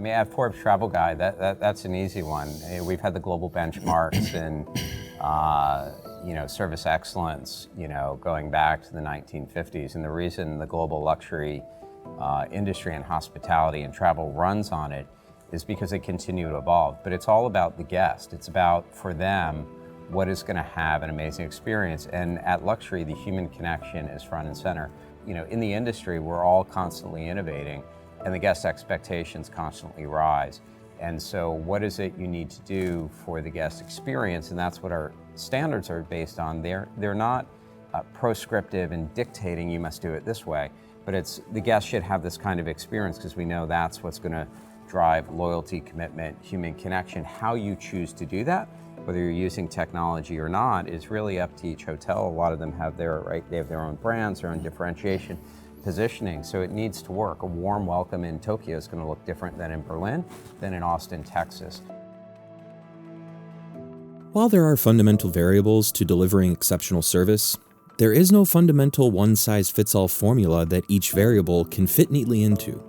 mean, at Forbes Travel Guide, that's an easy one. We've had the global benchmarks in, service excellence, going back to the 1950s. And the reason the global luxury industry and hospitality and travel runs on it is because they continue to evolve. But it's all about the guest. It's about, for them, what is going to have an amazing experience. And at luxury, the human connection is front and center. In the industry, we're all constantly innovating, and the guest expectations constantly rise. And so what is it you need to do for the guest experience? And that's what our standards are based on. They're not proscriptive and dictating you must do it this way, but it's the guest should have this kind of experience because we know that's what's going to drive loyalty, commitment, human connection. How you choose to do that, whether you're using technology or not, is really up to each hotel. A lot of them have they have their own brands, their own differentiation, positioning, so it needs to work. A warm welcome in Tokyo is going to look different than in Berlin, than in Austin, Texas. While there are fundamental variables to delivering exceptional service, there is no fundamental one-size-fits-all formula that each variable can fit neatly into.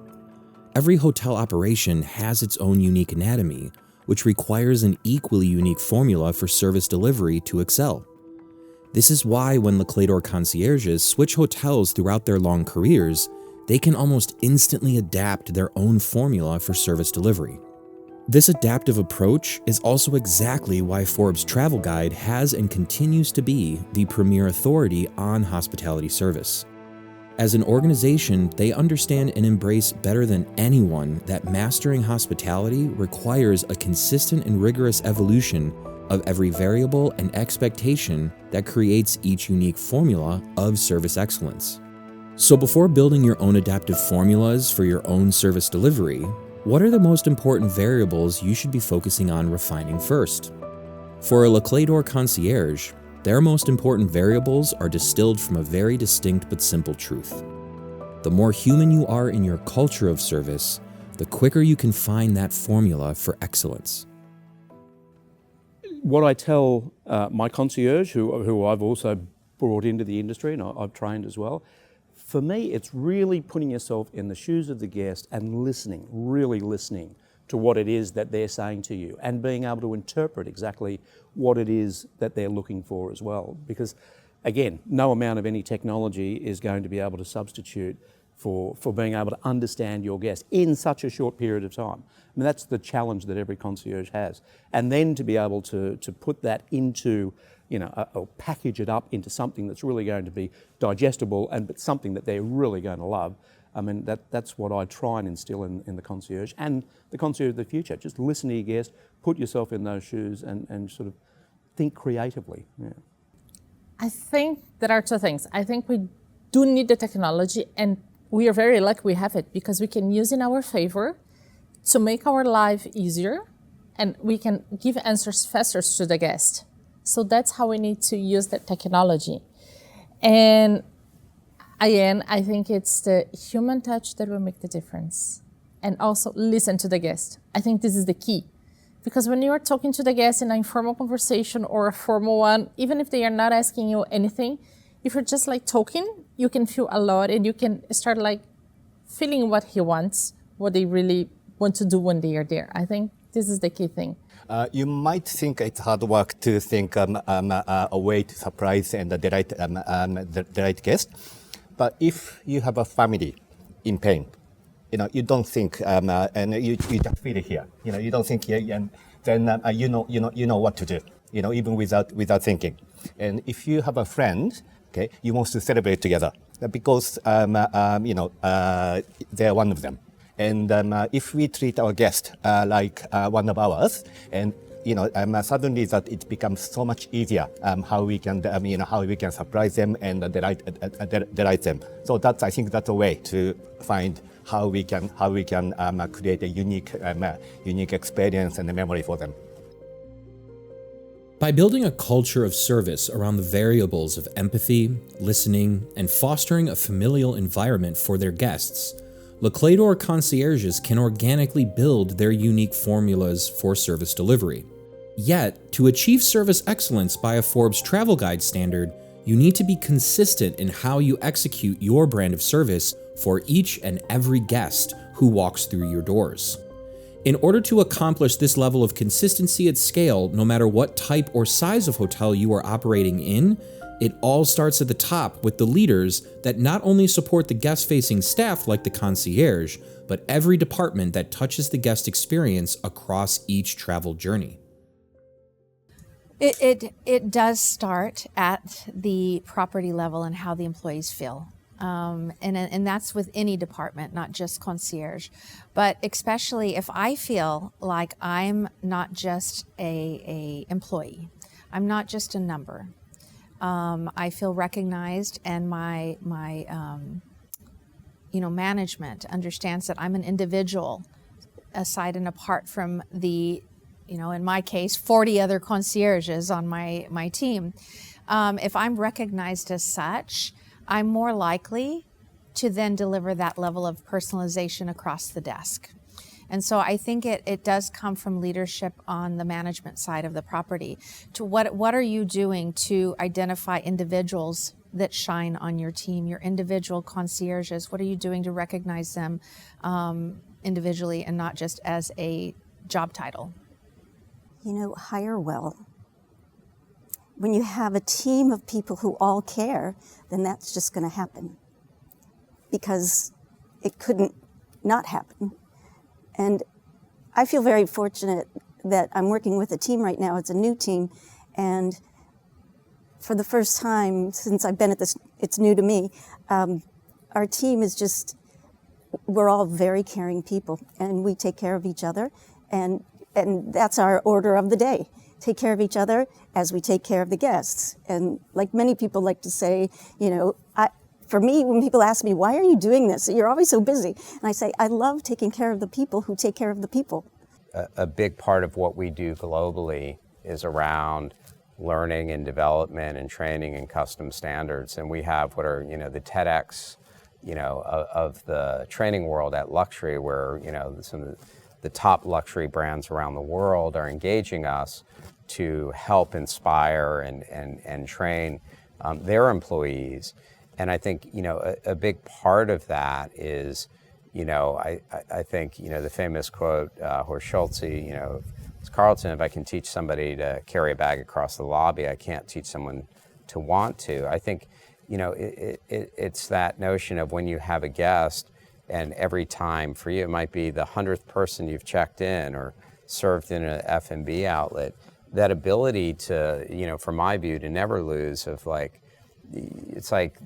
Every hotel operation has its own unique anatomy, which requires an equally unique formula for service delivery to excel. This is why when Les Clefs concierges switch hotels throughout their long careers, they can almost instantly adapt their own formula for service delivery. This adaptive approach is also exactly why Forbes Travel Guide has and continues to be the premier authority on hospitality service. As an organization, they understand and embrace better than anyone that mastering hospitality requires a consistent and rigorous evolution of every variable and expectation that creates each unique formula of service excellence. So before building your own adaptive formulas for your own service delivery, what are the most important variables you should be focusing on refining first? For a Les Clefs concierge, their most important variables are distilled from a very distinct but simple truth. The more human you are in your culture of service, the quicker you can find that formula for excellence. What I tell my concierge, who I've also brought into the industry and I've trained as well, for me it's really putting yourself in the shoes of the guest and listening, really listening to what it is that they're saying to you and being able to interpret exactly what it is that they're looking for as well. Because again, no amount of any technology is going to be able to substitute for being able to understand your guest in such a short period of time. I mean, that's the challenge that every concierge has. And then to be able to put that into, or package it up into something that's really going to be digestible but something that they're really going to love. I mean, that's what I try and instill in the concierge and the concierge of the future. Just listen to your guest, put yourself in those shoes and sort of think creatively. Yeah. I think there are two things. I think we do need the technology, and we are very lucky we have it because we can use in our favor to make our life easier, and we can give answers faster to the guest. So that's how we need to use the technology. And again, I think it's the human touch that will make the difference. And also listen to the guest. I think this is the key. Because when you are talking to the guest in an informal conversation or a formal one, even if they are not asking you anything, if you're just talking, you can feel a lot and you can start feeling what he wants, what they really want to do when they are there. I think this is the key thing. You might think it's hard work to think a way to surprise and delight guests. But if you have a family in pain, you don't think, and you just feel it here. You don't think here, and then you know what to do. Even without thinking. And if you have a friend, okay, you want to celebrate together because they're one of them. And if we treat our guest like one of ours, and suddenly that it becomes so much easier how we can surprise them and delight them. So I think that's a way to find how we can create a unique experience and a memory for them. By building a culture of service around the variables of empathy, listening, and fostering a familial environment for their guests, Les Clefs concierges can organically build their unique formulas for service delivery. Yet, to achieve service excellence by a Forbes Travel Guide standard, you need to be consistent in how you execute your brand of service for each and every guest who walks through your doors. In order to accomplish this level of consistency at scale, no matter what type or size of hotel you are operating in, it all starts at the top with the leaders that not only support the guest-facing staff like the concierge, but every department that touches the guest experience across each travel journey. It does start at the property level and how the employees feel. And that's with any department, not just concierge. But especially if I feel like I'm not just a employee, I'm not just a number. I feel recognized, and my management understands that I'm an individual, aside and apart from the, in my case, 40 other concierges on my team. If I'm recognized as such, I'm more likely to then deliver that level of personalization across the desk. And so I think it does come from leadership on the management side of the property. To what are you doing to identify individuals that shine on your team, your individual concierges? What are you doing to recognize them individually and not just as a job title? Hire well. When you have a team of people who all care, then that's just going to happen, because it couldn't not happen. And I feel very fortunate that I'm working with a team right now. It's a new team, and for the first time since I've been at this, it's new to me, our team is just, we're all very caring people, and we take care of each other, and that's our order of the day. Take care of each other as we take care of the guests. And like many people like to say, for me, when people ask me, why are you doing this? You're always so busy. And I say, I love taking care of the people who take care of the people. A big part of what we do globally is around learning and development and training and custom standards. And we have what are, the TEDx, of the training world at luxury, where, some of the top luxury brands around the world are engaging us to help inspire and train their employees. And I think, a big part of that is, I think, the famous quote, Horst Schulze, it's Carlton, if I can teach somebody to carry a bag across the lobby, I can't teach someone to want to. I think, it's that notion of when you have a guest, and every time for you, it might be the 100th person you've checked in or served in an F&B outlet, that ability to, from my view, to never lose of it's like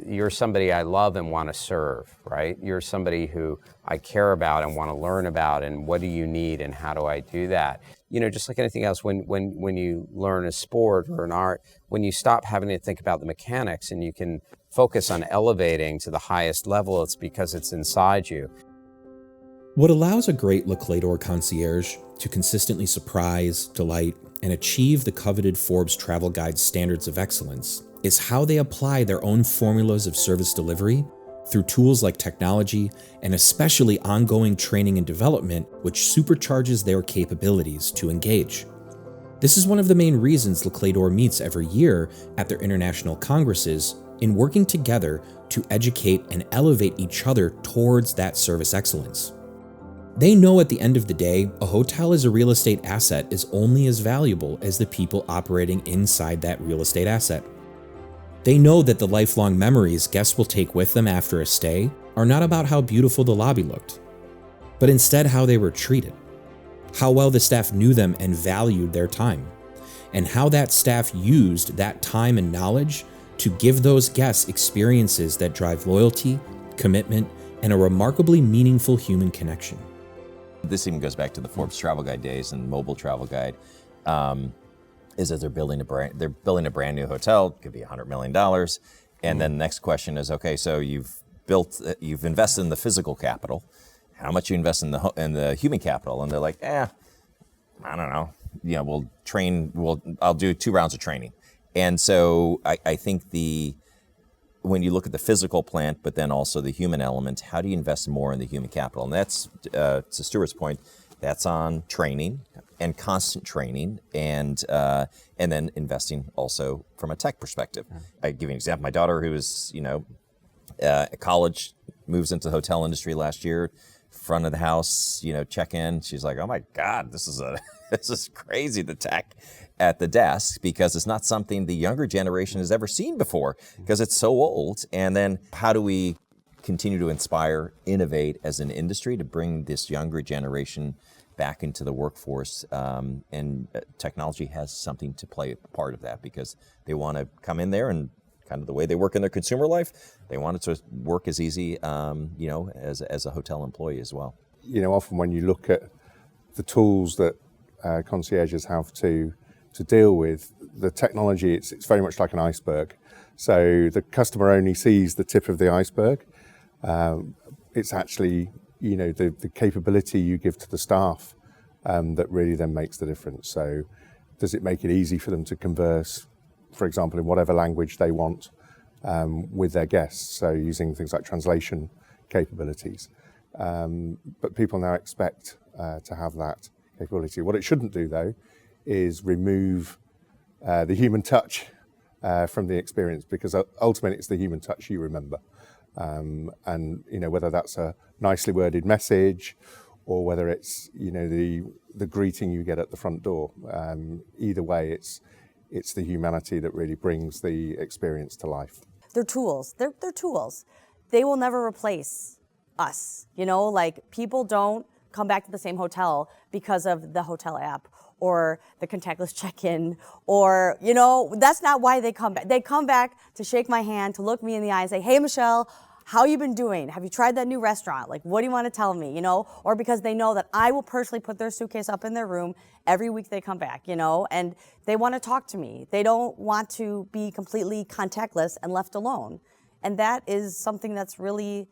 you're somebody I love and want to serve, right? You're somebody who I care about and want to learn about, and what do you need and how do I do that? Just like anything else, when you learn a sport or an art, when you stop having to think about the mechanics and you can focus on elevating to the highest level, it's because it's inside you. What allows a great Le Clefs concierge to consistently surprise, delight, and achieve the coveted Forbes Travel Guide standards of excellence is how they apply their own formulas of service delivery through tools like technology, and especially ongoing training and development, which supercharges their capabilities to engage. This is one of the main reasons Le Clefs meets every year at their international congresses, in working together to educate and elevate each other towards that service excellence. They know at the end of the day, a hotel as a real estate asset is only as valuable as the people operating inside that real estate asset. They know that the lifelong memories guests will take with them after a stay are not about how beautiful the lobby looked, but instead how they were treated, how well the staff knew them and valued their time, and how that staff used that time and knowledge to give those guests experiences that drive loyalty, commitment, and a remarkably meaningful human connection. This even goes back to the Forbes Travel Guide days and mobile travel guide. Is that they're building a brand new hotel, it could be $100 million. And then the next question is, okay, so you've invested in the physical capital. How much you invest in the human capital? And they're like, I don't know. I'll do 2 rounds of training. And so I think when you look at the physical plant, but then also the human element, how do you invest more in the human capital? And that's, to Stuart's point, that's on training and constant training, and then investing also from a tech perspective. I give you an example. My daughter, who is at college, moves into the hotel industry last year, front of the house, check in. She's like, oh my God, this is crazy, the tech at the desk, because it's not something the younger generation has ever seen before because it's so old. And then how do we continue to inspire, innovate as an industry to bring this younger generation back into the workforce? And technology has something to play a part of that, because they want to come in there and kind of the way they work in their consumer life, they want it to work as easy, as a hotel employee as well. Often when you look at the tools that concierges have to deal with, the technology, it's very much like an iceberg. So the customer only sees the tip of the iceberg. It's actually, the capability you give to the staff that really then makes the difference. So does it make it easy for them to converse, for example, in whatever language they want with their guests? So using things like translation capabilities. But people now expect to have that capability. What it shouldn't do, though, is remove the human touch from the experience, because ultimately it's the human touch you remember. And whether that's a nicely worded message or whether it's the greeting you get at the front door, either way it's the humanity that really brings the experience to life. They're tools. They're tools. They will never replace us. Like, people don't come back to the same hotel because of the hotel app or the contactless check-in, or, that's not why they come back. They come back to shake my hand, to look me in the eye and say, hey, Michelle, how you been doing? Have you tried that new restaurant? Like, what do you want to tell me, Or because they know that I will personally put their suitcase up in their room every week they come back, and they want to talk to me. They don't want to be completely contactless and left alone. And that is something that's really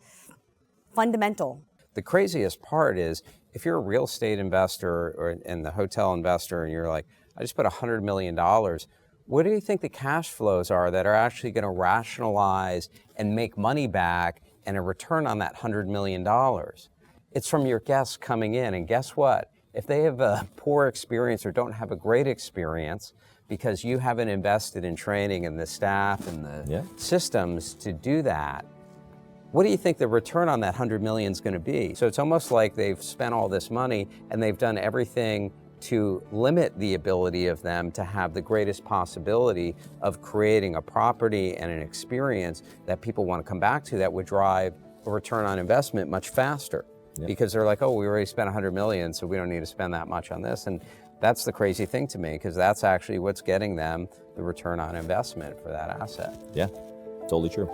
fundamental. The craziest part is, if you're a real estate investor and the hotel investor, and you're like, I just put $100 million, what do you think the cash flows are that are actually going to rationalize and make money back and a return on that $100 million? It's from your guests coming in. And guess what? If they have a poor experience or don't have a great experience because you haven't invested in training and the staff and the systems to do that, what do you think the return on that $100 million is going to be? So it's almost like they've spent all this money and they've done everything to limit the ability of them to have the greatest possibility of creating a property and an experience that people want to come back to, that would drive a return on investment much faster. Because they're like, oh, we already spent $100 million, so we don't need to spend that much on this. And that's the crazy thing to me, because that's actually what's getting them the return on investment for that asset. Yeah, totally true.